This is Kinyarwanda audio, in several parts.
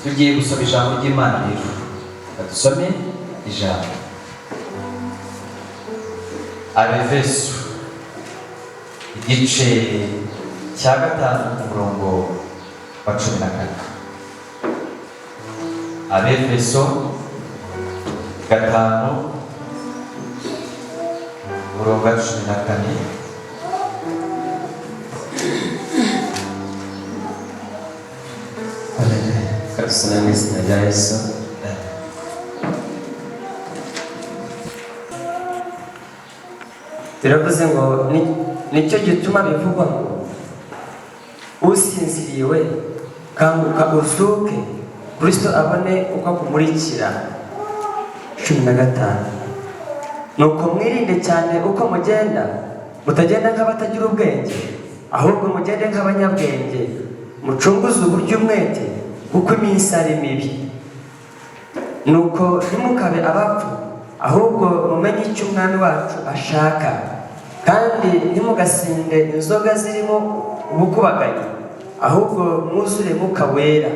tugiye gusoma ijambo ry'Imana rero. Dusome ijambo. Abefeso igice cya 5 umurongo wa 14. Abefeso 5 umurongo wa 14. Karusana izina rya Yesu. Biravuze ngo nicyo gituma bivugwa ngo usinziriwe kanguka uzuke, Kristo abone uko akumurikira. 15. Nuko mwirinde cyane uko mugenda, mutagenda nk'abatagira ubwenge, ahubwo mugende nk'abanyabwenge, mucunguze uburyo umwete, kuko iminsi ari mibi. Nuko ntimukabe abapfu, ahubwo mumenye icyo umwami wacu ashaka, kandi ntimugasinde inzoga zirimo ubukubaganyi, ahubwo mwuzure Mwuka Wera,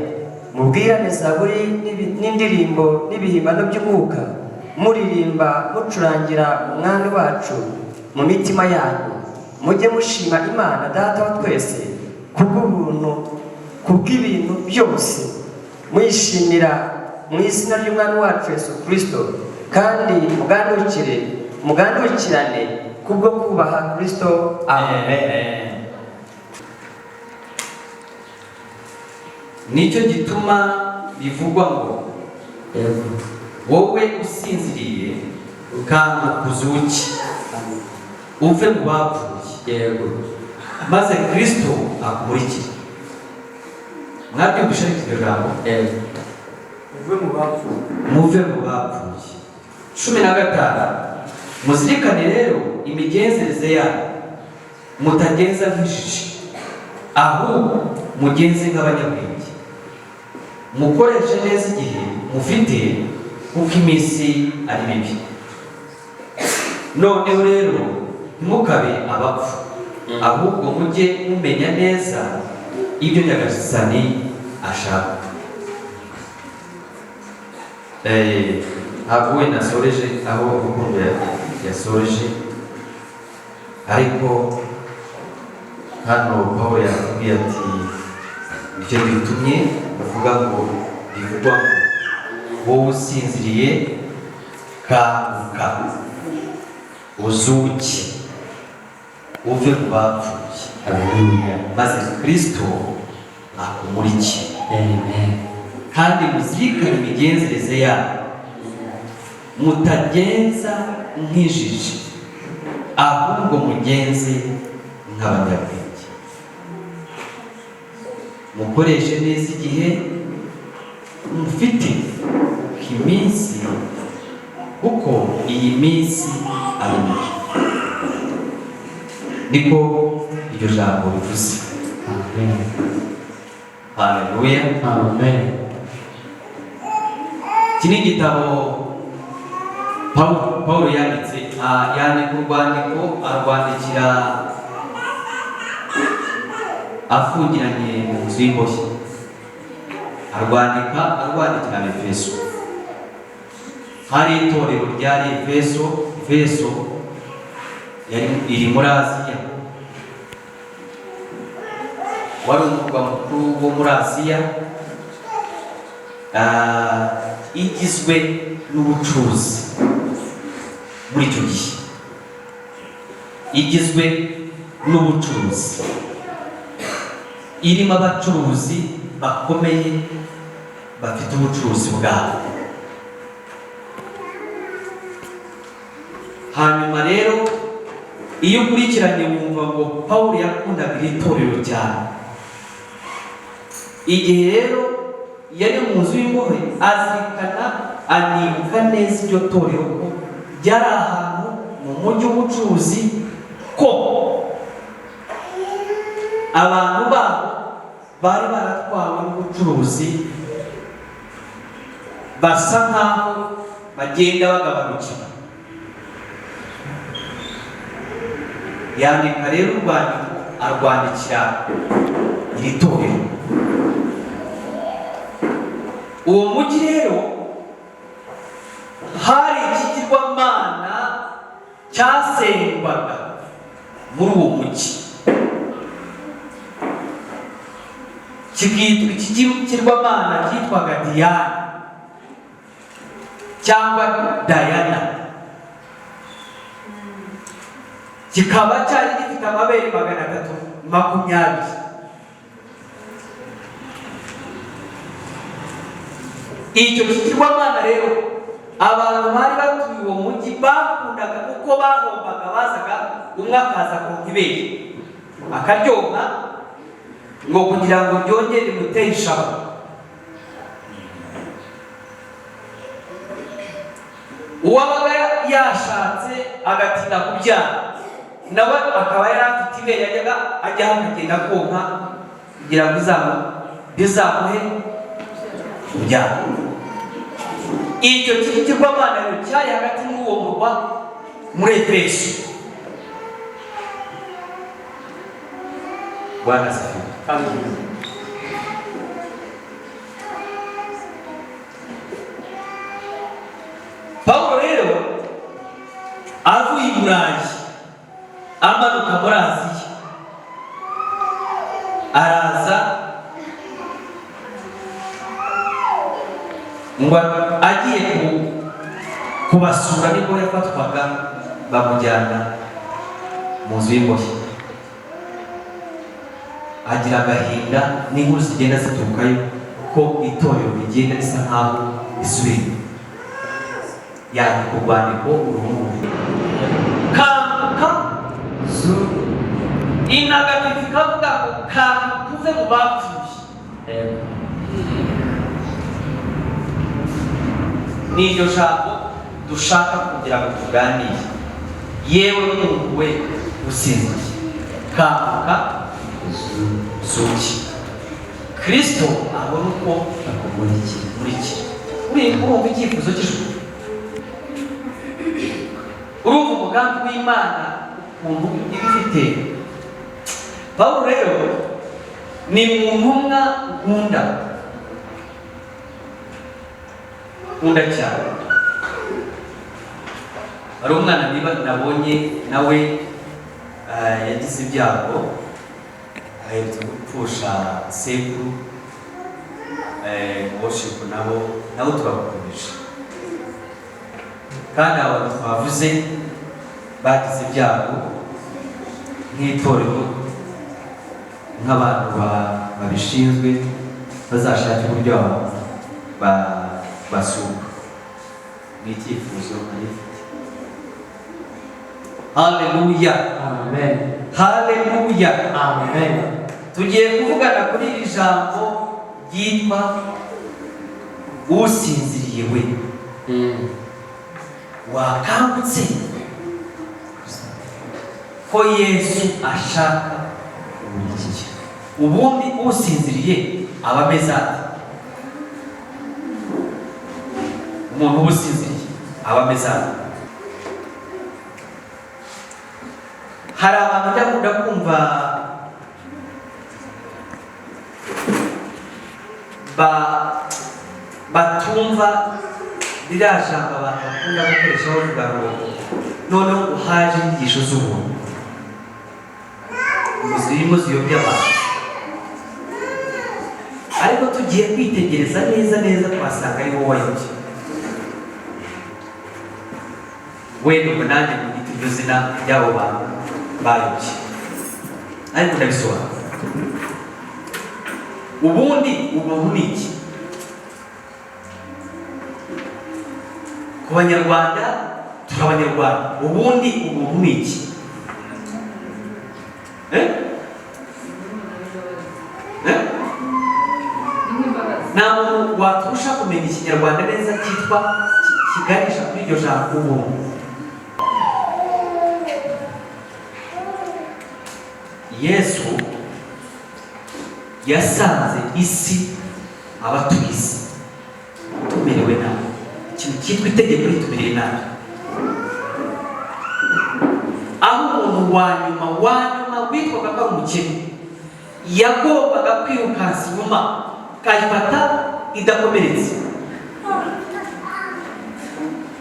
mubwirane zaburi n'indirimbo n'ibihimbano by'umwuka, muririmba mucurangira umwami wacu mu mitima yanyu. Mujye mushima Imana Data wa twese kubw'ubuntu, kubw'ibintu byose, mwishimira mu izina ry'umwami wacu Yesu Kristo, kandi mugandukirane kubwo kubaha Kristo. Amen. Nicyo gituma bivugwa ngo wowe usinziriye kanguka uzuke, uve mu bapfuye, maze Kristo akumurikire. Mwabyumvishe iryo jambo? Muve mu bapfuye. 15. Muzirikane rero imigenzereze yanyu, mutagenza nk'injiji, ahubwo mugenze nk'abanyabwenge, mukoreshe neza igihe mufite, kuko iminsi ari mibi. Noneho rero ntimukabe abapfu, ahubwo mujye mumenya neza ibyo Nyagasani ashaka. Ntabwo we nasoreje aho urukundo yasoreje, ariko hano Pawulo yakubwiye ati nicyo gitumye uvuga ngo bivugwa ngo wowe usinziriye kanguka uzuke, uve mu bapfuye. Haleluya. Maze Kristo akumurikire. Amen. Kandi muzirikane imigenzereze yanyu, mutagenza nk'injiji, ahubwo mugenze nk'abanyabwenge, mukoreshe neza igihe mufite, iminsi, kuko iyi minsi ari mibi. Niko iryo jambo bivuze. Amen. Haleluya. Amen. Iki ni igitabo Pawulo yanditse, yandika urwandiko arwandikira afungiranye mu nzu y'imbohe, arwandikira Abefeso. Hari itorero ryari Efeso iri muri Aziya, wari umurwa mukuru wo muri Aziya, igizwe n'ubucuruzi. Muri icyo gihe igizwe n'ubucuruzi, irimo abacuruzi bakomeye bafite ubucuruzi bwabo. Hanyuma rero iyo ukurikiranye wumva ngo Pawulo yakundaga iri torero cyane. Igihe rero yari mu nzu y'imbohe, azirikana anibuka neza iryo torero ko ryari ahantu mu mujyi w'ubucuruzi, ko abantu babo bari baratwawe n'ubucuruzi, basa nkaho bagenda bagabanukira. Yandika rero urwandiko arwandikira iri torero, uwo mujyi rero hari ikigirwamana cyasengwaga muri uwo mujyi, kikitwa ikigirwamana cyitwaga Diyana cyangwa Dayana. Kikaba cyari gifite amabere 320. Icyo kigirwamana rero abantu bari batuye uwo mujyi bakundaga kuko bahombaga, bazaga umwe akaza ku ibere akaryoha ngo kugira ngo byongere imuteye ishavu. Uwabaga yashatse agatinda kubyara nawe akaba yari afite ibere yajyaga ajyaho akagenda konka kugira ngo bizamuhe kubyara. Icyo kigirwamana rero cyari hagati muri uwo murwa muri Efeso. Bwana asifiwe. Paulo rero avuye i Burayi amanuka muri Aziya, araza ngo agiye kubasura nibwo yafatwaga bamujyana mu nzu y'imbohe. Agira agahinda n'inkuru zigenda ziturukayo ko itorero rigenda risa nkaho risubira. Yandika urwandiko uruhumuri kanguka inagatifu kavuga ngo kanguka uve mu bapfuye. Ni iryo jambo dushaka kugira ngo tuganire, yewe n'umuntu we usinziriye. Kanguka zuki. Kristo abona uko akumurikira. Urumva icyifuzo cy'ijuru, urumva umugambi w'Imana ukuntu ibifite. Paulo rero ni mu ntumwa nkunda cyane. Hari umwana nabonye nawe yagize ibyago, aherutse gupfusha sekuru. Worship nabo turabakomeje, kandi abantu twavuze bagize ibyago nk'itorero, nk'abantu babishinzwe bazashaka uburyo basura. Ni icyifuzo arifite. Haleluya, amen. Haleluya, amen. Tugiye kuvugana kuri iri jambo ryitwa usinziriye we. Wakangutse ko Yesu ashaka umurikira. Ubundi usinziriye aba ameze ate? Umuntu usinziriye aba ameze ate? Hari abantu bakunda kumva batumva ririya jambo abantu bakunda gukoresha bavuga ngo noneho haje inyigisho z'ubuntu zirimo ziyobya abantu. Ariko tugiye kwitegereza neza twasanga ari wowe wayobye. Wenda ngo nanjye mu giti iryo zina ry'abo bantu bayobye, ariko ndabisobanura. Ubundi ubuntu ni iki? Ku Banyarwanda turi Abanyarwanda. Ubundi ubuntu ni iki? Nta muntu waturusha kumenya Ikinyarwanda neza cyitwa kiganisha kuri iryo jambo ubuntu. Yesu yasanze isi, abatuye isi tumerewe nabi. Ikintu cyitwa itegeko ritumereye nabi, aho umuntu wa nyuma witwaga ko ari umukene yagombaga kwirukansa inyuma, kayifata idakomeretse.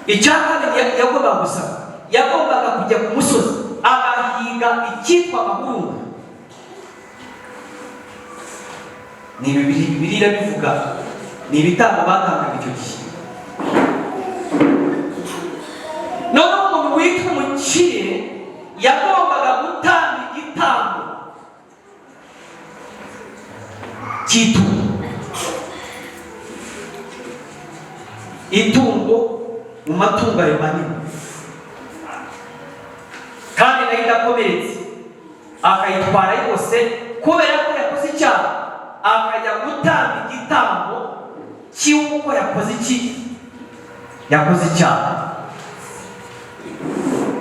Icya kabiri yagombaga gusaba, yagombaga kujya ku musozi agahiga icyitwa amahurunguru. Ni Bibiliya irabivuga, ni ibitambo batangaga icyo gihe. Noneho umuntu witwa umukire yagombaga gutanga igitambo cy'itungo. Itungo mu matungo ayo manini kandi nayo idakomeretse, akayitwara yose kubera ko yakoze icyaha, akajya gutanga igitambo cy'uko yakoze iki? Yakoze icyaha.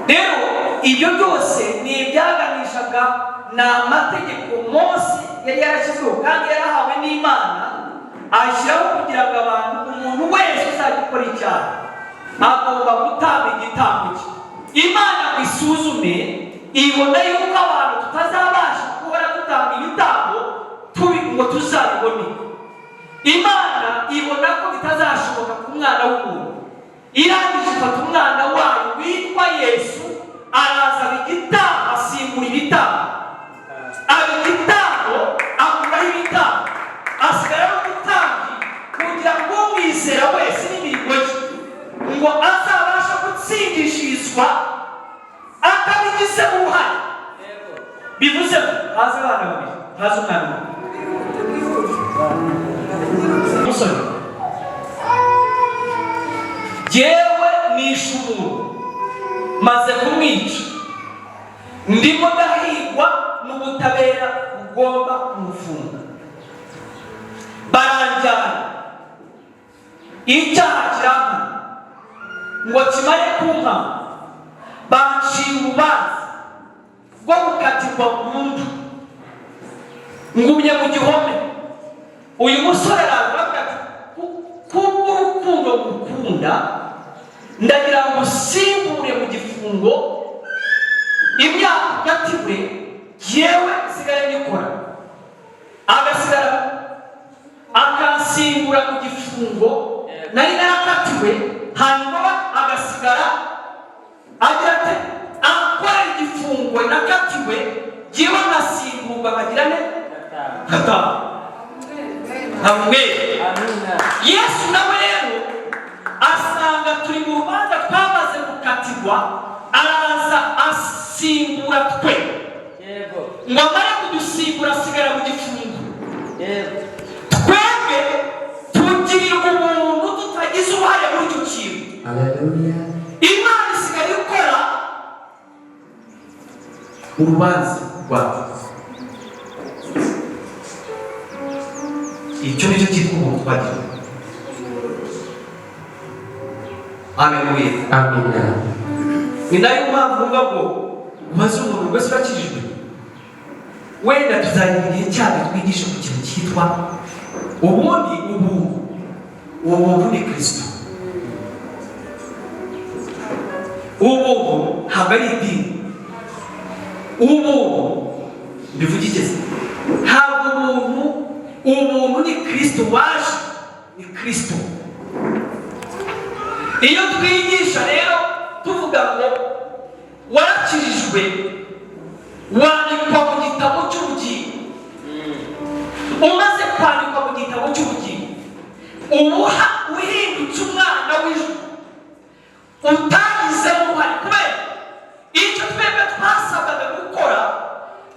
Rero ibyo byose ni ibyaganishaga ni amategeko Mose yari yarashyizweho kandi yarahawe n'Imana, ashyiraho kugira ngo umuntu wese uzajya gukora icyaha agomba gutanga igitambo cye. Imana isuzume ibona yuko abantu tutazabasha guhora dutanga ibitambo ngo tuzabibone. Imana ibona ko bitazashoboka ku mwana w'umuntu. Irangije ifata umwana wayo witwa Yesu, arazana igitambo, asimbura ibitambo. Aba igitambo akuraho ibitambo, asigaraho umutambi kugira ngo umwizera wese n'imirimo ye ngo azabasha gutsindishirizwa atabigizemo uruhare. Bivuze ngo haza abana babiri, haza umwana umwe. Umusore, jyewe nishe umuntu maze kumwica, ndimo ndahigwa n'ubutabera bugomba kumufunga. Baranjyana, icyaha kirampana ngo kimare kumpama, banciye urubanza rwo gukatirwa burundu, ngumye mu gihome. Uyu musore aravuga ati kubw'urukundo ngukunda ndagira ngo usimbure mu gifungo imyaka ukatiwe, yewe nsigaye nyikora. Agasigara akansimbura mu gifungo nari narakatiwe, hanyuma agasigara agira ati akora igifungo nakatiwe, yewe ngasimburwa nkagira ne gataha. Amen. Yesu nawe rero asanga turi mu rubanza twamaze gukatirwa, araza asimbura twe. Ngo amare kudusimbura asigara mu gifungo. Twebwe tugirirwa umuntu tutagize uruhare muri icyo kintu. Imana isigara ikora urubanza rwawe. Icyo nicyo cyitwa umuntu twagira. Haleluya. Amina. Ni nayo mpamvu uvuga ngo umaze umuntu wese urakijijwe, wenda tuzagira igihe cyane twigisha ku kintu cyitwa ubundi ubuntu ni Kristo. Ubuntu ntabwo ari idini. Ubuntu bivugigeze, ntabwo ubuntu ni Kristo waje, ni Kristo. Iyo twigisha rero tuvuga ngo warakijijwe, wandikwa mu gitabo cy'ubugingo. Umaze kwandikwa mu gitabo cy'ubugingo, ubuha uhindutse umwana w'ijuru, utagizemo uruhare. Kubera icyo twebwe twasabwaga gukora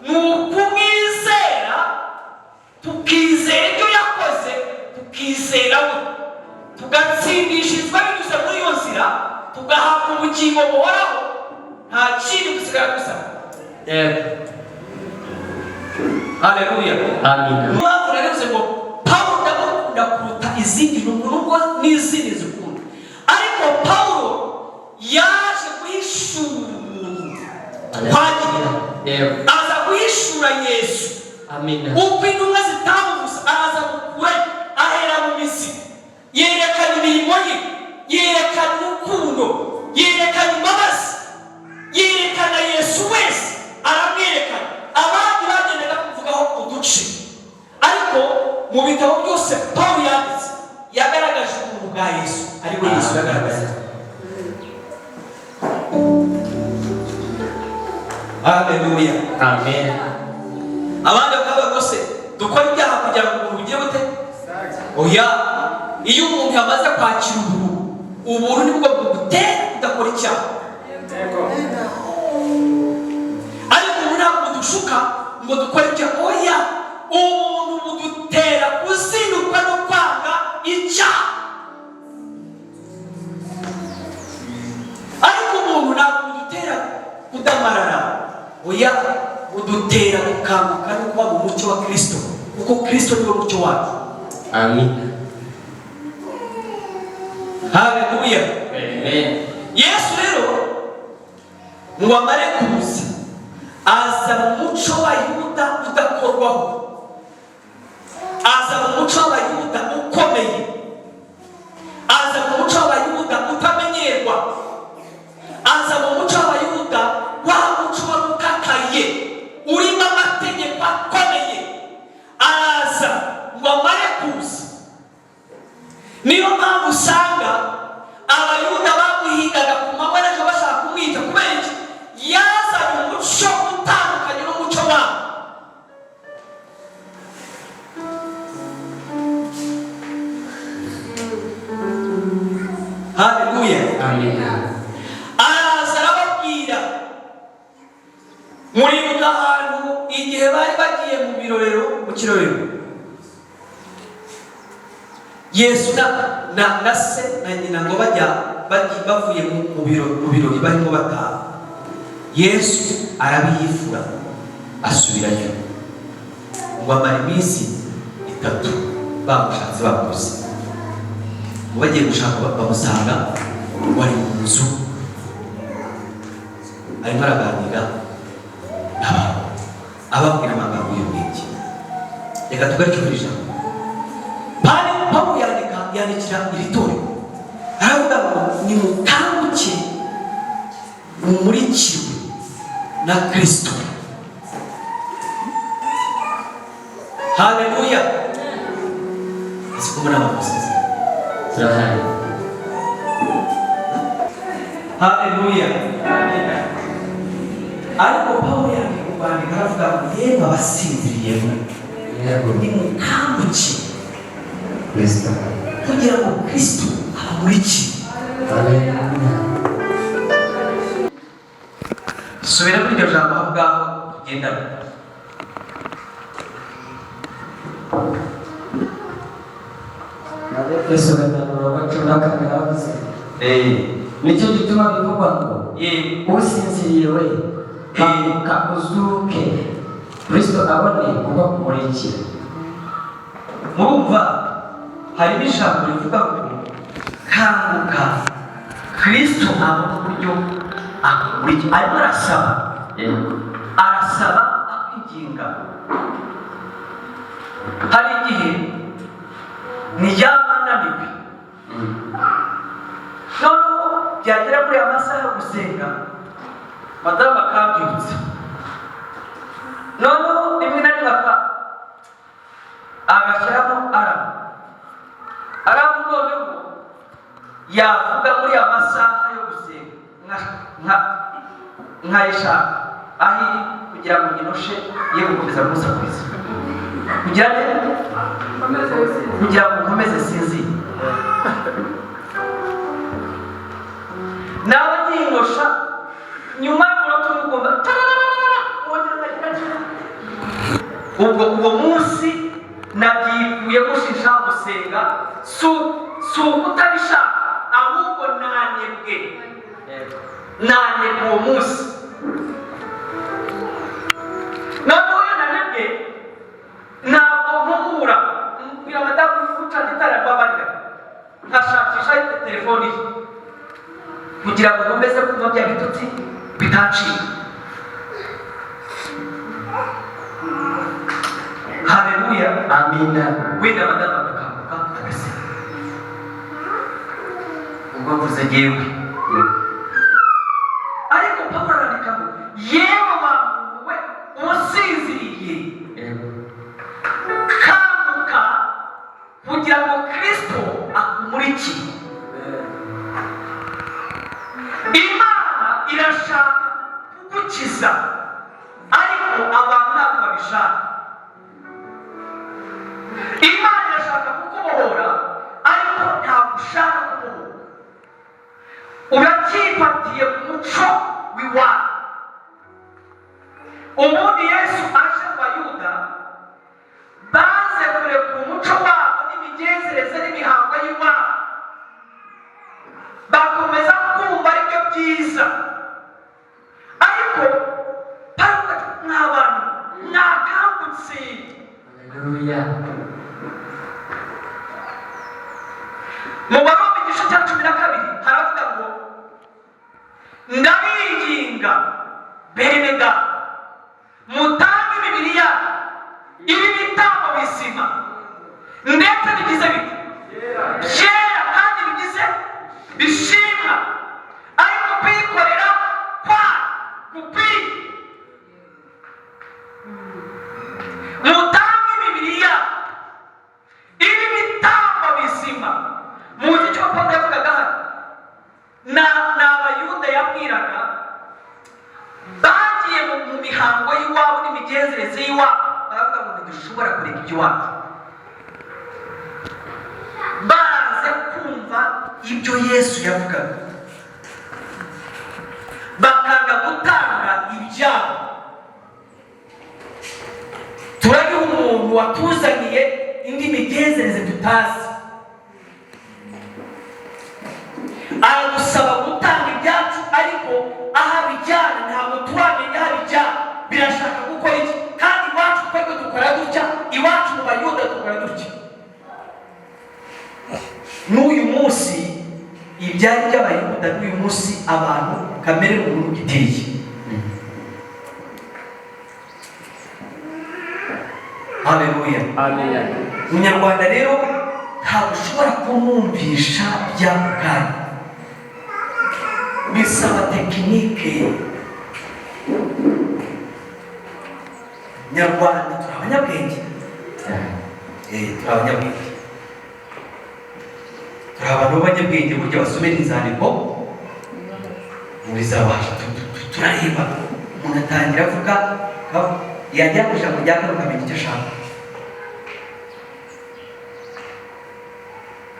ni ukumwizera, tukizera ibyo yakoze, tukizera we, tugatsindishirizwa binyuze muri iyo nzira, tugahabwa ubugingo buhoraho, nta kindi dusigara dusaba. Haleluya. Amina. Mpamvu rero ngo Pawulo ndamukunda kuruta izindi nubwo n'izindi zikunda, ariko Pawulo yaje guhishura umuntu twagira, aza guhishura Yesu. Amina. Uko intumwa zitamubuza, araza gukura, ahera mu mizi, yerekana imirimo ye, yerekana urukundo, yerekana imbabazi, yerekana Yesu wese aramwerekana. Abandi bagendaga kuvugaho uduce, ariko mu bitabo byose Pawulo yanditse bwa Yesu, ari we Yesu yagaragaza. Haleluya. Amen. Abandi bakavuga ngo se dukora ibyaha kugira ngo umuntu ujye bute? Oya, iyo umuntu yamaze kwakira ubuntu nibwo bugutera kudakora icyaha. Ariko ubu ntabwo dushuka ngo dukore icyaha. Oya, ubuntu budutera kuzinukwa no kwanga icyaha. Ariko umuntu ntabwo budutera kudamarara. Oya, budutera gukanguka no kuba mu mucyo wa Kristo, kuko Kristo niwe mucyo wacu. Amen. Haleluya. Amen. Yesu rero ngo amare kuza aza mu muco wa Yuda udakorwaho, aza mu muco wa Yuda ukomeye, aza mu muco wa Yuda utamenyerwa, aza mu muco wa Yuda wa muco ukakaye urimo amategeko akomeye. Araza ngo amare kuza. Niyo mpamvu usanga abayuda bamuhigaga ku manywa n'ijoro bashaka kumwica, kubera iki? Yazanye umuco utandukanye n'umuco wabo. Haleluya. Amen. Araza arababwira, muribuka ahantu igihe bari bagiye mu kirorero, Yesu na se na nyina ngo bavuye mu birori barimo bataha. Yesu arabiyifura asubirayo ngo amara iminsi 3 bamushatse bamubuze. Ngo bagiye gushaka bamusanga wari mu nzu arimo araganira n'abantu ababwira amagambo y'ubwenge. Reka tugaruke kuri ijambo. Pawulo yandikira iri torero aravuga ngo nimukanguke mumurikirwe na Kristo. Haleluya. Sikumuna abakozi Turahari. Haleluya. Ariko Pawulo yandika aravuga ngo yemwe abasinziriye nimukanguke Kristo. kugira ngo Kristo abamurikire. Haleluya. Subira muri iryo jambo aho ngaho tugendana. Yesu gatanu bacura kagavuze. Nicyo gituma bivugwa ngo usinziriye we kanguka uzuke, Kristo abone kuba kumurikira. Murumva hari ijambo rivuga ngo kanguka, Kristo abone uburyo akumurikira. Arimo arasaba akwiginga. Hari igihe niyama naniwe, noneho byagera kuri amasaha yo gusenga madamu akabyutsa, noneho rimwe na rimwe agashyiramo aramu, noneho yavuga muri amasaha yo gusenga nkayishaka aho iri kugira ngo nyinoshe ye gukomeza kumusakuriza kugira ngo nkomeze sinzire. Nawe nyinosha nyuma y'umunota umugomba ubwo munsi nabyikuye gushisha gusenga si ukutabishaka, ahubwo nanebwe uwo munsi. Noneho iyo nanebwe ntabwo mpumura, mbwira madamu gucana itara mbabarira, nkashakisha telefoni ye kugira ngo nkomeze kumva bya bitutsi bitancika. Haleluya. Amina. Wenda madamu agakanguka agasenga. Ubwo mvuze yewe, ariko Pawulo arandika ngo yewe wamuntu we usinziriye kanguka kugira ngo Kristo akumurikire. iki. Imana irashaka kugukiza ariko abantu ntabwo babishaka. Imana irashaka kukubohora ariko ntabwo ushaka kubohora. Uracyifatiye ku muco w'iwanyu. Ubundi Yesu aje mu Bayuda baze kureka umuco wabo n'imigenzereze n'imihango y'iwabo, bakomeza kumva aribyo byiza. Ariko Pawulo n'abantu mwakangutse. Haleluya. Mu Baroma igice cya 12 haravuga ngo ndabinginga bene data mutange imibiri yanyu ibi bitambo bizima ndetse bigize bite byera kandi bigize bishimwa, ariko kwikorera kwanyu gukwiye. Mutange imibiri yanyu ibi bitambo bizima. Muzi icyo Pawulo yavugaga hano? Ni Abayuda yabwiraga bagiye mu mihango y'iwabo n'imigenzereze y'iwabo, baravuga ngo ntidushobora kureka iby'iwacu. Baze kumva ibyo Yesu yavugaga, bakanga gutanga ibyabo. Turabiha umuntu watuzaniye indi migenzereze tutazi, aragusaba gutanga ibyacu, ariko aho abijyana ntabwo turamenya aho abijyana. Birashaka gukora iki? Kandi iwacu twebwe dukora dutya, iwacu mu Bayuda dukora dutya. N'uyu munsi ibyari by'Abayuda n'uyu munsi abantu kamere muntu giteye. Haleluya. Amen. Umunyarwanda rero ntabwo ushobora kumwumvisha by'ako kanya, bisaba tekinike. Nyarwanda turi abanyabwenge, turi abanyabwenge, turi abantu b'abanyabwenge. Burya basomera inzandiko muri zabasha turareba, umuntu atangira avuga yajya ku ijambo rya kane ukamenya icyo ashaka.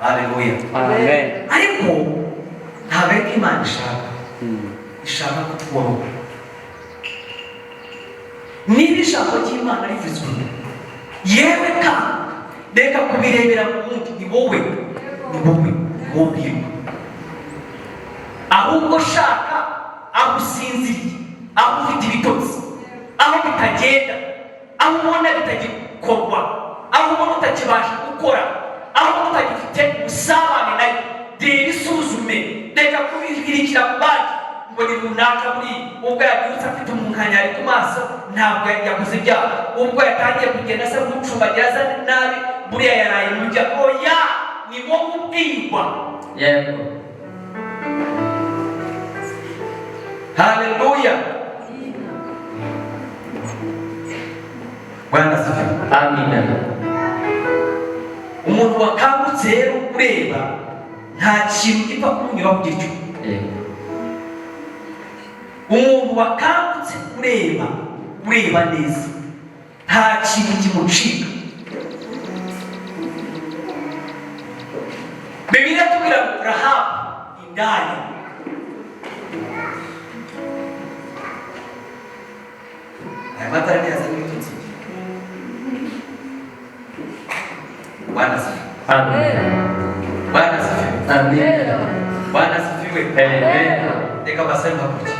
Haleluya. Amen. Ariko ntabwo ariko Imana ishaka, ishaka kutubohora. Niba ijambo ry'Imana rivuzwe, yewe kandi reka kubirebera mu wundi. Ni wowe ubwirwa, ahubwo shaka aho usinziriye, aho ufite ibitotsi, aho bitagenda, aho ubona bitagikorwa, aho ubona utakibasha gukora, aho utagifite ubusabane nayo. Reba isuzume, reka kubirikira ku bandi ngo ni runaka muri ubwo yabyutse afite umunkanyari ku maso ntabwo yakoze ibyaha, ubwo yatangiye kugenda asa nk'ucumbagira asa nabi buriya yaraye mu bya. Oya, ni wowe ubwirwa. Yego. Haleluya. Bwana asifiwe. Amina. Umuntu wakangutse rero ureba nta kintu gipfa kumunyuraho gityo. Umuntu wakangutse ureba neza nta kintu kimucika. Bibiliya tubwira ngo Rahabu indaya, aya matara neza n'ibitutsi. Bwana asifiwe. Amen. Bwana asifiwe. Amen. Bwana asifiwe. Amen. Reka baseme hakurya.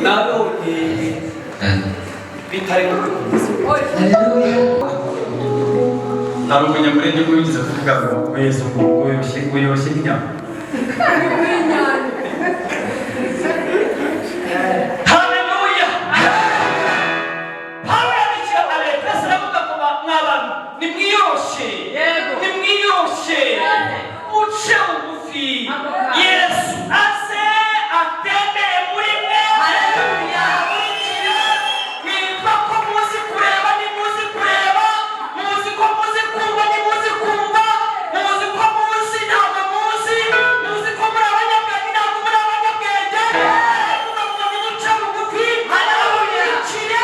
nabo bitari mu nari umunyamurenge wigeze kuvuga ngo Yesu uyoshye nk'inyama. Haleluya! Pawulo yandikira Abaefeso aravuga ngo mw'abantu nimwiyoroshe, nimwiyoroshe, muce bugufi, Yesu aze atembere muri mwe. Haleluya! Mwitwa ko muzi kureba, nimuzi kureba, muzi ko muzi kumva, nimuzi kumva, muzi ko muzi ntabwo muzi, muzi ko muri abanyabwenge ntabwo muri abanyabwenge. Mukavuga ngo muce bugufi. Haleluya!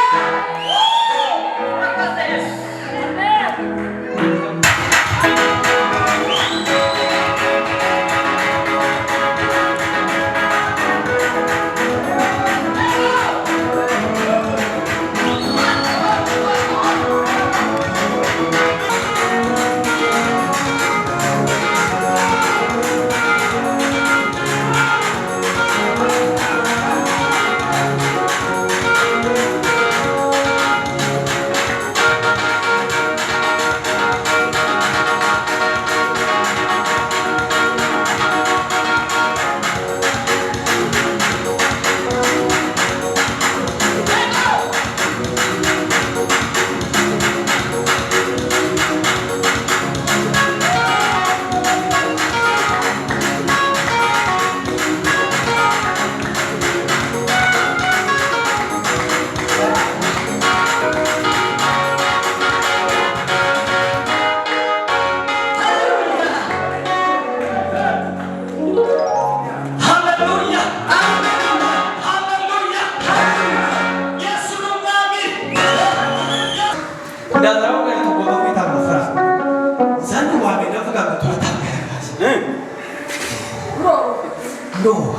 No.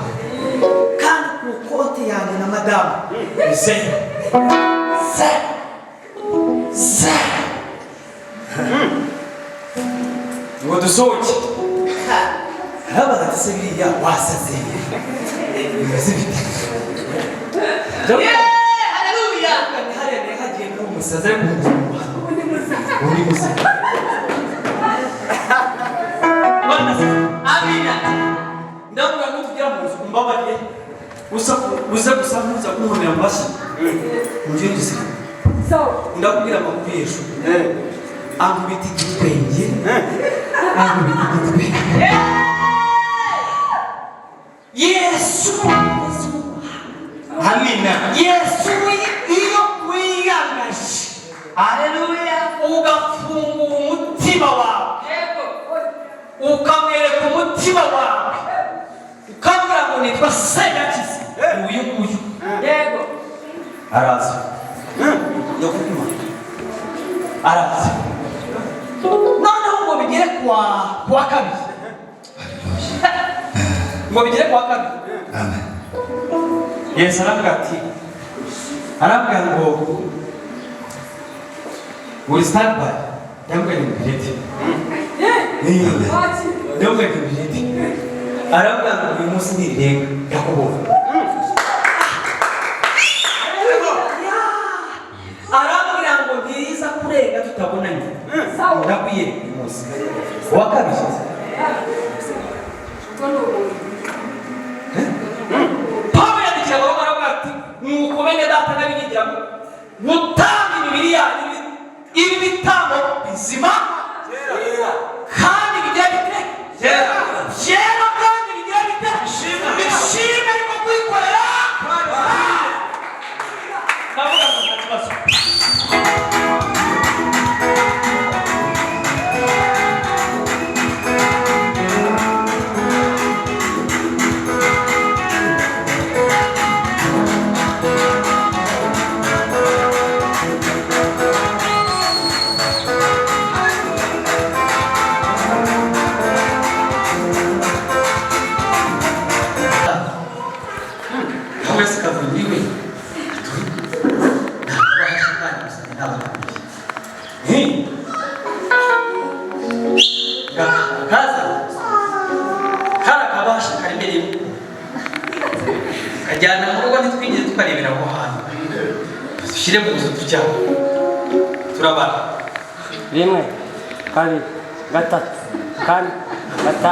Kan kukote yani na madam. Zero. Ngo dusohoke. Haba gatisebiri ya wasaze. Haleluya. Hariya ne hagiye ko umusaza ari kumva. Uri musaza. Amina. Ndavuga ngo tugira mu nzu kumbabariye. Uza gusamuza kumunira amashyi. Muje ngise. Ndakubwira amakuru y'ejo. Ankubita igitwenge. Yesu. Amina. Yesu iyo wiyangaje. Haleluya. Ugafungura umutima wawe. Ukamwereka umutima wawe. Ukabwira ngo nitwa Segakiza. Uyu nguyu. Yego. Araza. Yakukuma. Araza. Noneho ngo bigere kwa kabiri. Ngo bigere kwa kabiri. Amen. Yesu aravuga ngo uri stand by. Yavuga ni birete. Yavuga ni birete. Aravuga ngo uyu munsi ni irenga yakubona. Aravuga ngo ntiza kurenga tutabonanye. Ndakwiye uyu munsi. Wa kabiri. Pawulo yandikira ngo aravuga ati nuko bene data n'abigira ngo mutanga imibiri yanyu ibi bitambo bizima kandi bigiye bite byera kandi bigiye bite bishime ariko kwikorera navuga ngo nta kibazo. Kajyana mu rugo ntitwigeze tukarebera aho hantu dushyire mu nzu tujyamo turabara 1 2 3 4 5 6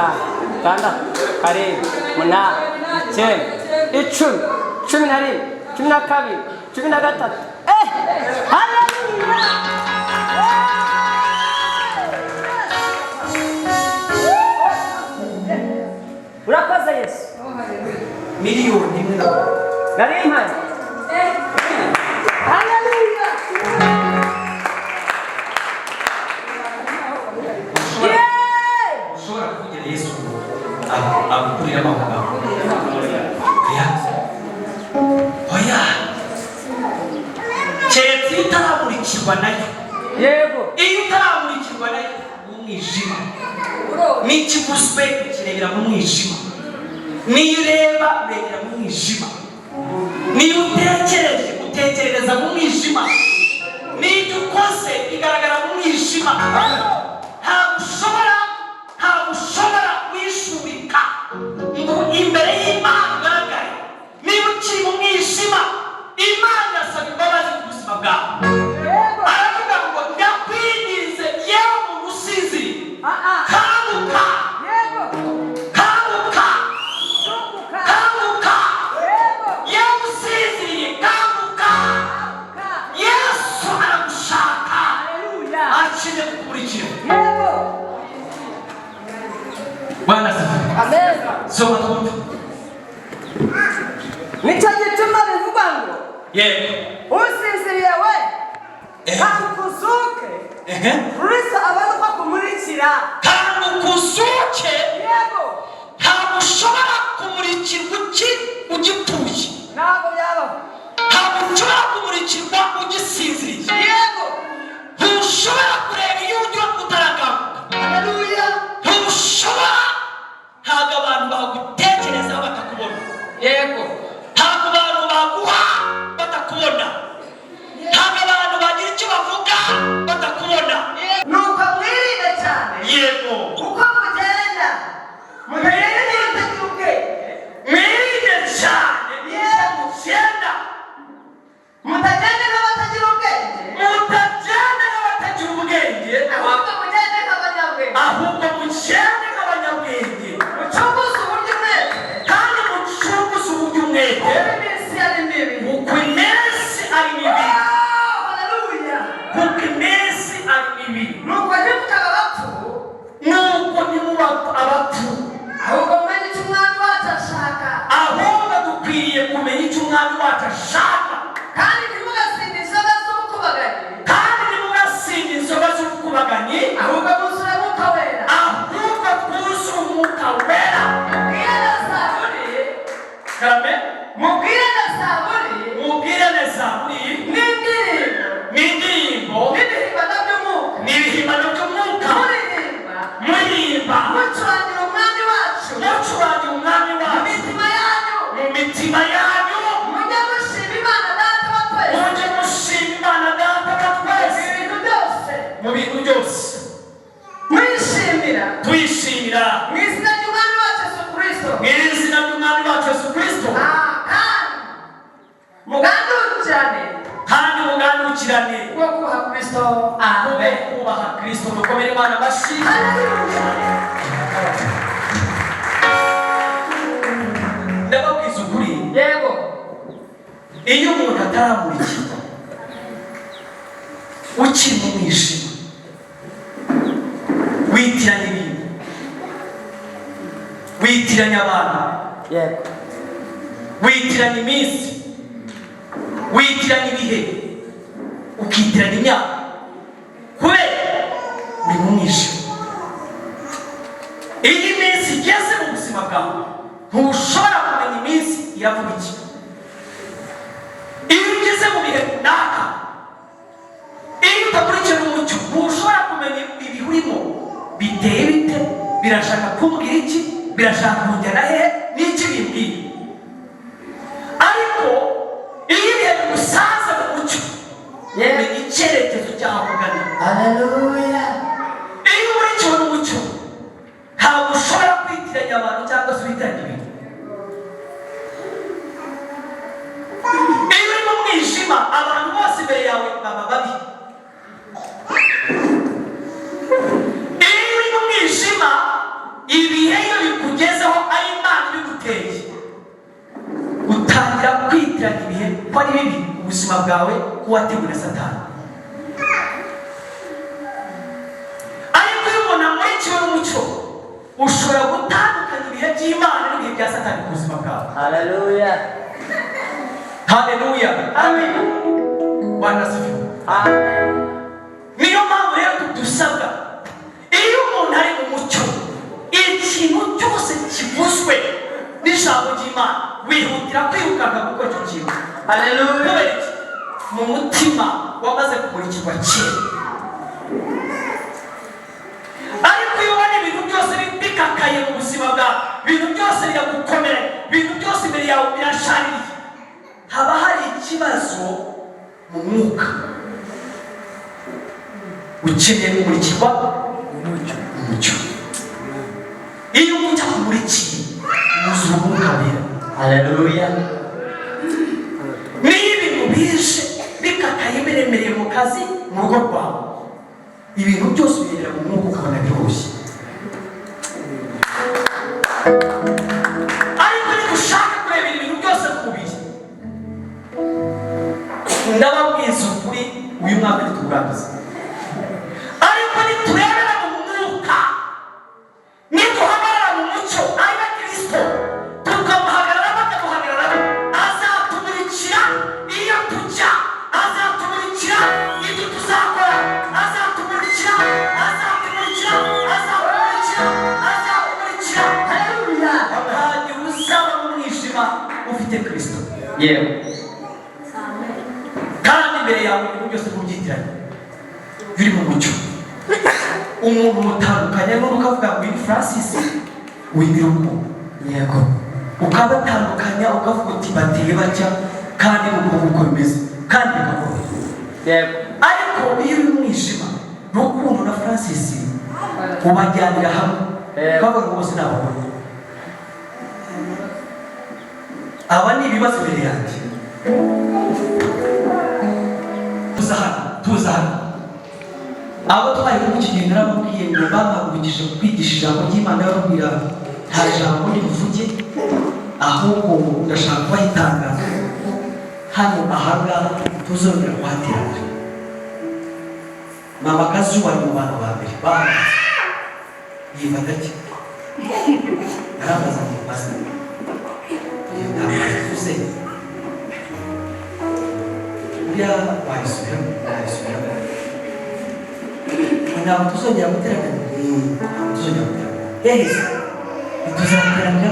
7 8 9 10 11 12 13 haleluya urakoze Yesu miliyoni imwe nari impano haleluya ushobora kugira Yesu agukurira amagambo oya keretse iyo utaramurikirwa nayo yego iyo utaramurikirwa nayo umwijima n'ikiguswe ukirebera mu mwijima niyo ureba urebera mu mwijima niyo utekereje utekerereza mu mwijima niyo ukoze igaragara mu mwijima ntabwo ushobora wishurika ngo imbere y'Imana ugaragare niba ukiri mu mwijima Imana asaba imbabazi ku buzima bwawe aravuga ngo ndakwinginze yewe umuntu usinziriye kanguka kanguka kanguka yewe usinziriye kanguka Yesu aragushaka akeneye kukurikira Bwana asifiwe amen soma twumve nicyo gituma bivuga ngo yego usinziriye we akuzuke Kristo abone uko kumurikira kandi ukuzuke yego ntabwo ushobora kumurikirwa ugituye ntabwo byabaho ntabwo ushobora kumurikirwa ugisinziriye yego ntushobora kureba iyo ujya utarakanguka haleluya ntushobora ntabwo abantu bagutekerezaho batakubona yego ntabwo abantu baguha batakubona ntabwo abantu bagira icyo bavuga batakubona nuko mwirinde cyane yego uko mugenda mwirinde ubwenge mwirinde cyane mugenda mutagende nk'abatagira ubwenge mutajyane n'abatagira ubwenge ahubwo mugende nk'abanyabwenge ahubwo mugende nk'abanyabwenge mucunguze uburyo umwete kandi mucunguze uburyo umwete kuko iminsi ari mibi kuko iminsi ari mibi haleluya kuko iminsi ari mibi nuko ntimukaba abapfu nuko ntimuba abapfu ahubwo mumenye icyo umwami wacu ashaka ahubwo dukwiriye kumenya icyo umwami wacu ashaka kandi ntimugasinde inzoga z'ubukubaganyi kandi ntimugasinde inzoga z'ubukubaganyi ahubwo mwuzure Mwuka Wera ahubwo twuzuye umwuka wera mubwire na Zaburi karame mubwire na Zaburi mubwire neza muri n'indirimbo n'indirimbo n'ibihimbano by'umwuka n'ibihimbano by'umwuka muririmba mucurangira umwami wacu mucurangira umwami mu wacu mitima yanyu mu mitima yanyu mujye mushima Imana Data wa twese mujye mushima Imana Data wa twese ibintu byose mu bintu byose mwishimira tuyishimira mu izina ry'umwami wacu Yesu Kristo mu izina ry'umwami wacu Yesu Kristo kandi mugandukirane kandi mugandukirane bwo kubaha Kristo kube kubaha Kristo mukomere Imana amashyi ndababwiza ukuri yego iyo umuntu ataramurikirwa ukiri mu mwijima witiranya ibintu witiranya abantu yego witiranya iminsi witiranya ibihe ukitiranya imyaka kubera uri mu mwijima iyo iminsi igeze mu buzima bwawe ntushobora kumenya iminsi iravuga iki iyo ugeze mu bihe runaka iyo utakurikirana umucyo ntushobora kumenya ibihe urimo biteye bite birashaka kumbwira iki birashaka kungera he n'iki bimbwira ariko iyo ibihe bigusanze mu mucyo umenya icyerekezo cyaho ugana haleluya iyo ukurikiwe n'umucyo ntabwo ushobora kwitiranya abantu cyangwa se witiranya ibintu imbere yawe baba babi. Iyo uri mu mwijima, ibihe iyo bikugezeho ari Imana ibiguteye, utangira kwitiranya ibihe ko ari bibi ubuzima bwawe ko wateguwe na Satani. Ariko iyo umuntu amurikiwe n'umucyo, ushobora gutandukanya ibihe by'Imana n'ibihe bya Satani ku buzima bwawe. Haleluya. Haleluya. Amen. Bwana asifiwe. Amen. Niyo mpamvu rero dusabwa, iyo umuntu ari mu mucyo, ikintu cyose kivuzwe n'ijambo ry'Imana wihutira kwirukanka gukora icyo kintu. Haleluya. Mu mutima wamaze kumurikirwa kera. Ariko iyo ubona ibintu byose bikakaye mu buzima bwawe, ibintu byose biragukomera, ibintu byose imbere yawe birashaririye, haba hari ikibazo mu mwuka. Ukeneye kumurikirwa umucyo. Iyo umucyo akumurikiye, wuzura umwuka wera. Haleluya. Niyo ibintu bije bikakaye biremereye mu kazi, mu rugo rwawe, ibintu byose bigendera mu mwuka ukabona byoroshye. Ariko niba ushaka kureba ibintu byose ku mubiri, ndababwiza ukuri, uyu mwaka ntiturangiza. Ariko niturebera mu mwuka, niduhagarara mu mucyo ari na Kristo, tukamuhagararamo akaduhagararamo, azatumurikira iyo tujya, azatumurikira ibyo tuzakora, azatumurikira. Haleluya. Ntagihe uzaba mu mwijima ufite Kristo. Yewe. Kandi imbere yawe ibintu byose ntubyitiranye, biri mu mucyo. Umuntu mutandukanye n'undi ukavuga ngo uyu Francis wimira umuntu. Yego. Ukabatandukanya ukavuga uti bateye bajya kandi uko bimeze kandi bikakora. Yego. Ariko iyo uri mu mwijima, Rukundo na Francis ubajyanira hamwe, bavuga ngo bose ni abagore. Aba ni ibibazo imbere yanjye. Tuza hano. Abo twari kumukigenda naramubwiye ngo bampagurukije kwigisha ijambo ry'Imana, bababwira nta jambo rivuge, ahubwo ndashaka kubaha itangazo. Hano ahangaha tuzongera kuhaterana. Mama Kazu wari mu bantu ba mbere bahagaze, yifata ki arabaza ngo basa tuze uriya wayisubiramo ntabwo tuzongera guterana. Tuzongera guterana hehese ntituzaterana.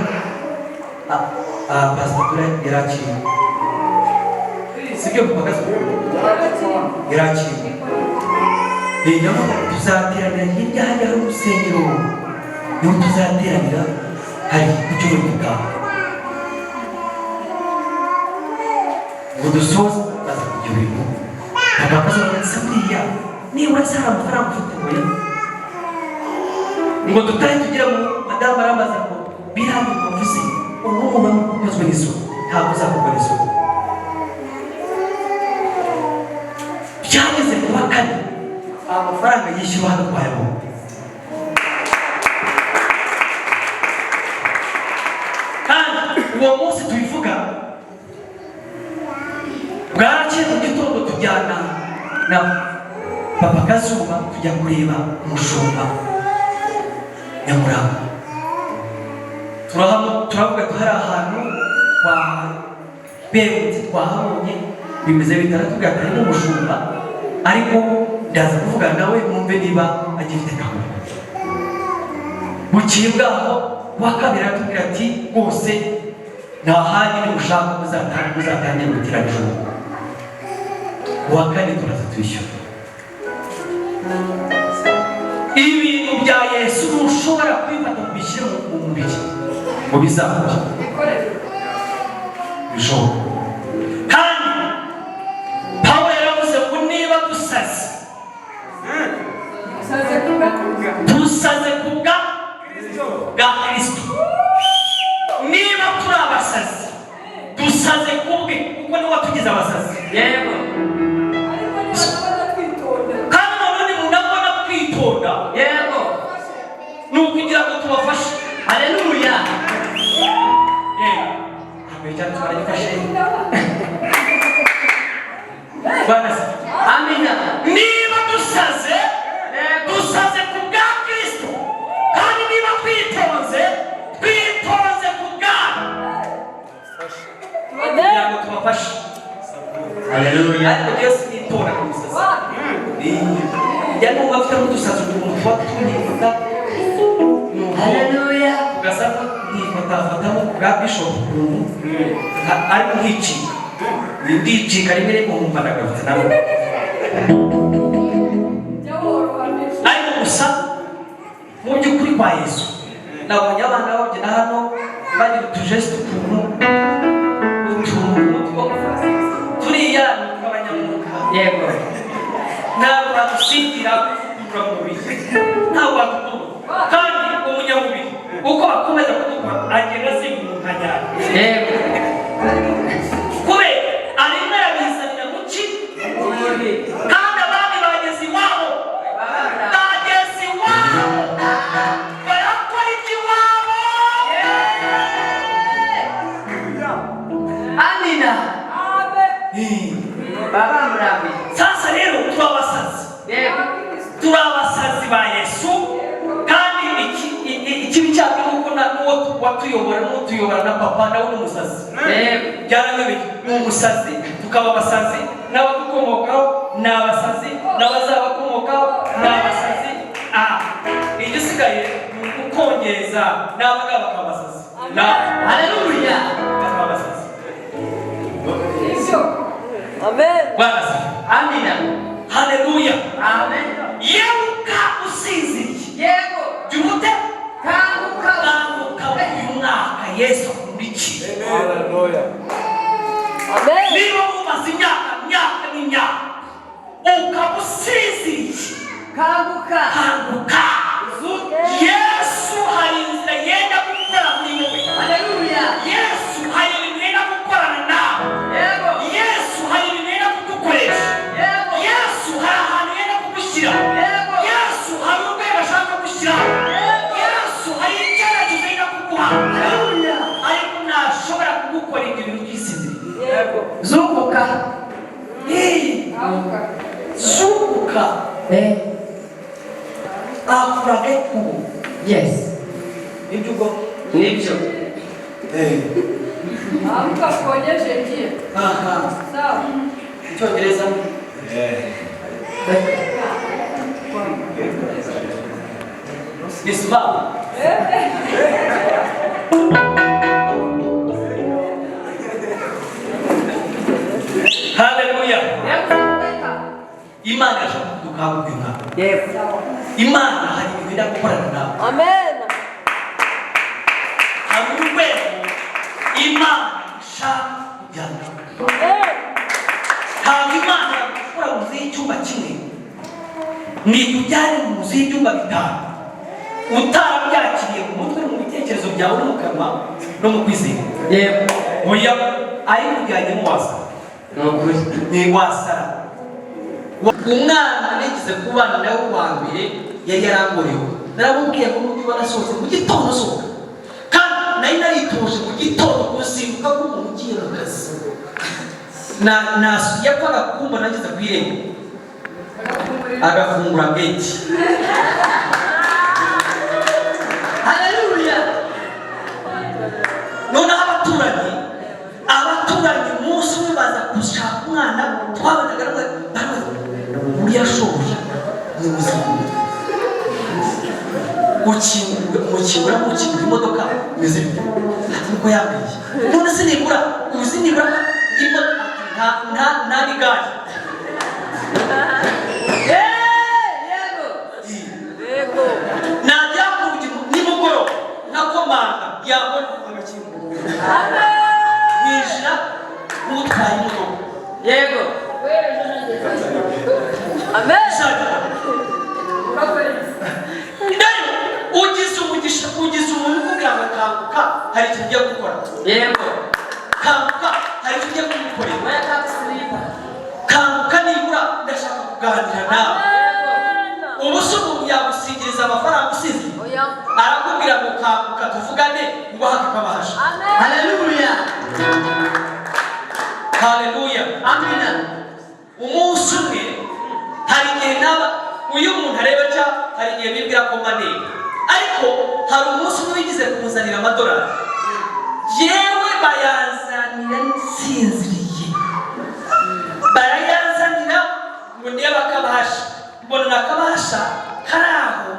Pasitora yarakiriye, sibyo? Mama Kazu yarakiriye. Rero tuzateranira hirya hariya hari urusengero, niho tuzateranira hari ku cyumweru gitaha. Ngo dusoze baza kugira ibintu bagakoze buriya nibura se hari amafaranga ufite ngo dutahe tugira ngo madamu aramaze ngo birambe bavuze ubu muba mukozwe n'isuku, ntabwo uzakorwa n'isuku. Byageze kuba kane amafaranga yishyura hano twayabona. Kandi uwo munsi tubivuga bwarakeye mu gitondo tujyana na Papa Kazuba tujya kureba umushumba Nyamuramba. Turavuga ko hari ahantu twahebutse twahabonye bimeze bitaratubwira ko ari n'umushumba, ariko ndaza kuvuga nawe mwumve niba agifite gahunda. Bukiye bwaho wa kabiri aratubwira ati rwose nta handi nimushaka muzatangira guterana ijoro. Uwa kane turaza twishyura. Ibintu bya Yesu ntushobora kwifata ngo ubishyire mu mubiri ngo bizakora bishoboka. Kandi Pawulo yaravuze ngo niba dusaze ku bwa Kristo, niba turi abasazi dusaze ku bwe kuko niwe watugize abasazi. Yego. cyane baragifashe Bwana Amina. niba dusaze ku bwa Kristo kandi niba twitonze ku bwawe kugira ngo tubafashe. Haleluya. ariko Yesu nitora ku musazi ya nubwo afite n'udusazi ukuntu tuba tunyifuza Haleluya. ugasanga nkifatamo ku bwa Bishop ariko nkicika ndicika rimwe rimwe nkumva ndagarutse nawe ariko gusa mu by'ukuri kwa Yesu nabonye abana babyina hano bagira utujesite utuntu turiya abanyamwuga Yego. ntabwo badusigira kugura mu mubiri ntabwo batudura kandi umunyamubiri uko bakomeza kudukora agenda asimbuka cyane Yego. kubera arimo arabizanira mu ki kandi abandi bageze iwabo barakora iby'iwabo. Amina. Baba murabi. Sasa rero turabasazi Yego. turabasazi ba Yesu kandi ikibi cyabyo nuko n'uwo watuyobora na papa nawe n'umusazi byaranyobeye ni umusazi tukaba abasazi n'abadukomokaho ni abasazi n'abazabakomokaho ni abasazi igisigaye ni ukongeza n'abangaba bakaba abasazi. Haleluya. bakaba abasazi. Amen. Bwana Amina. haleluya. Amen. yebuka usinziriye Yego. jumute Kanguka. uyu mwaka Yesu akurikiye. Amen. niba mumaze imyaka n'imyaka ukaba usinziriye Kanguka. kanguka. Yesu hari inzira yenda gukora muri wowe. Haleluya. Yesu hari ibintu yenda gukorana nawe. Yego. Yesu hari ibintu yenda kugukoresha. Yego. Yesu hari ahantu yenda kugushyira. Yego. Yesu hari urwego ashaka gushyiraho. Yesu hari icyerekezo yenda kuguha. Haleluya. ariko ntashobora kugukora ibyo bintu by'isinziriye. Yego. Zunguka. Zunguka afurage kubu. Yes. Nibyo ubwo? Nibyo. Amka kuonyeshe njia. Aha. Sawa. Icyongereza. Nisimama. Haleluya. Imana irashaka kudukangurira. Yego. Imana hari ibintu yenda gukorana nawe. Amen. Hari urwego Imana ishaka kujyana. Amen. Ntabwo Imana yakora mu nzu y'icyumba kimwe ni kujyana mu nzu y'ibyumba bitanu utarabyakiriye mu mutwe mu bitekerezo byawe no mu kanwa no mu kwizera. Yego. Oya ariko ujyanyemo wasara. Nukuri. Ni wasara. Umwana nigeze kubana nawe wa mbere yari yarangorewe. Naramubwiye ngo n'ubwo nasohotse mu gitondo sohoka. Kandi nari naritoje mu gitondo gusimbuka nk'umuntu ugiye mu kazi. Yapfaga kumva nageze ku irembo agafungura gate. Haleluya. Noneho abaturanyi umunsi umwe baza gushaka umwana twabonaga uriya shobuja ni ubuzima mukingura imodoka imeze bite ati niko yambwiye none se nibura uzi nibura imodoka nta n'igare. Yego. Yego. najya ku rugi nimugoroba nkakomanga yabona agakingura yinjira n'utwaye imodoka. Yego. Amen. ugize umuntu ukubwira ngo kanguka hari ikintu ugiye gukora. Yego. Kanguka hari icyo ugiye kumukorera. Wake up sleeper. Kanguka nibura ndashaka kuganira nawe. Ubu se umuntu yagusingiriza amafaranga usize Oya. arakubwira ngo kanguka tuvugane ngo hake kabahasha. Amen. Haleluya. amadolari yewe bayanzanira nsinziriye barayazanira ngo niyo bakabasha mbona nakabasha kari aho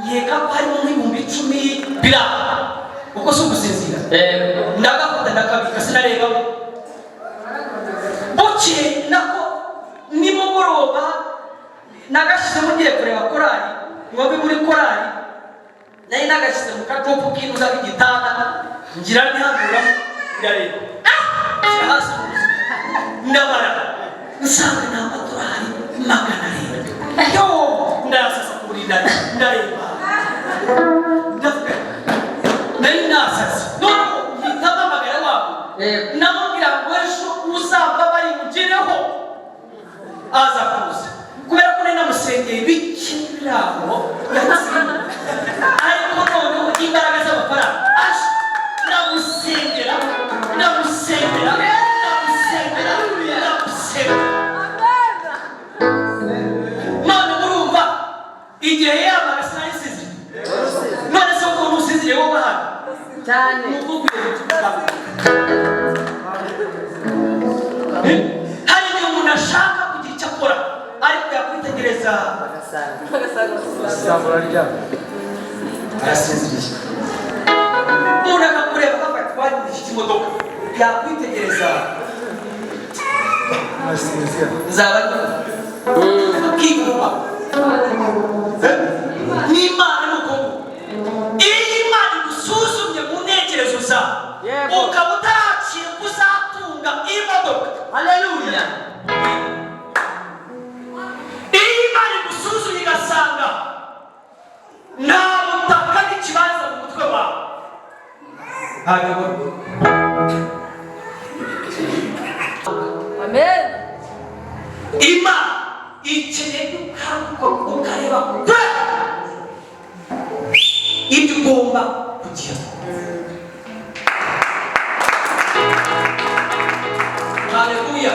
nkeka ko harimo nk'ibihumbi 10 biraha uko si ugusinzira ndagafata ndakabika sinarebamo bukeye nako nimugoroba nagashyizemo ngiye kureba korali ngobe muri korali nari nagashyize mu kadopo k'inuza k'igitanda ngira ntihaburamo ndareba hasi ndabara nsanga ni amadolari 700 yo ndasasa ku buriri ndareba ndavuga nari nasasa noneho mpitamo amagara wabo namubwira ngo ejo uzaba bari mugereho aza kuza kubera ko nari namusengeye bike biraho ariko noneho imbaraga z'amafaranga aje namusengera none murumva igihe yamaga sinayisize none se ukuntu usizire wowe hano cyane hari igihe umuntu ashaka kugira icyo akora ariko yakwitegereza arasinziriye umuntu akakureba akafata twagurishije imodoka yakwitegereza nzaba akikuba n'Imana nuko iyo Imana igusuzumye mu ntekerezo zawe ukaba utaciye kuzatunga imodoka haleluya iyo Imana igusuzumye igasanga nta butaka n'ikibanza mu mutwe wawe hanyuma Amen. Imana ikeneye ukareba ibyo ugomba kugira. Haleluya.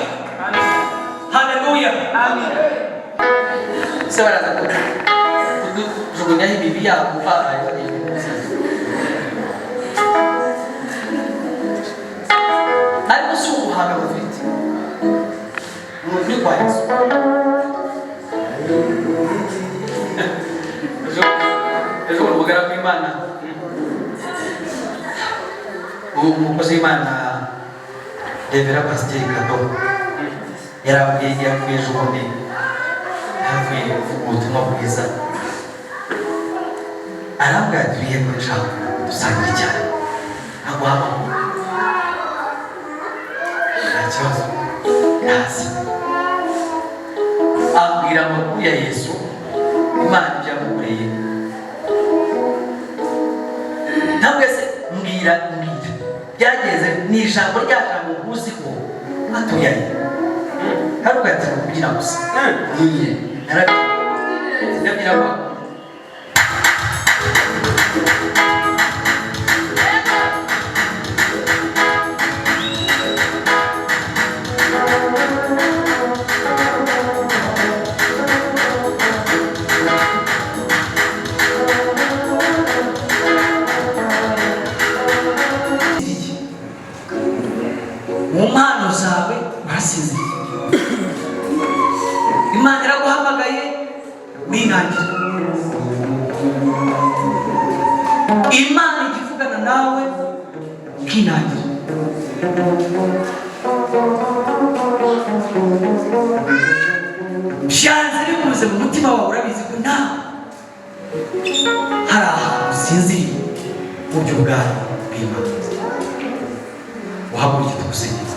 Haleluya. Amen. Sebaraza kujugunya ibibi yabo baraye. Ariko si ubuhanga bufite umuntu uri kwa Yesu ejo umugara w'Imana umukozi w'Imana Revera Pasiteri Kado yavuye ejo bundi yavuye kuvuga ubutumwa bwiza arambwira ati uriye muri jambo dusangiye cyane ntaguhama ikibazo ntazi abwira amakuru ya Yesu Imana ibyamukoreye ntabwo se mbwira byageze ni ijambo rya jambo uzi ko atuye hari ugahita kubyina gusa niye narabwira ko mpano zawe urasinziriye Imana iraguhamagaye winangira Imana igivugana nawe ukinangira byanze bikunze mu mutima wawe urabizi ko nta hari ahantu usinziriye mu buryo bwawe bw'Imana uhaguruke tugusengera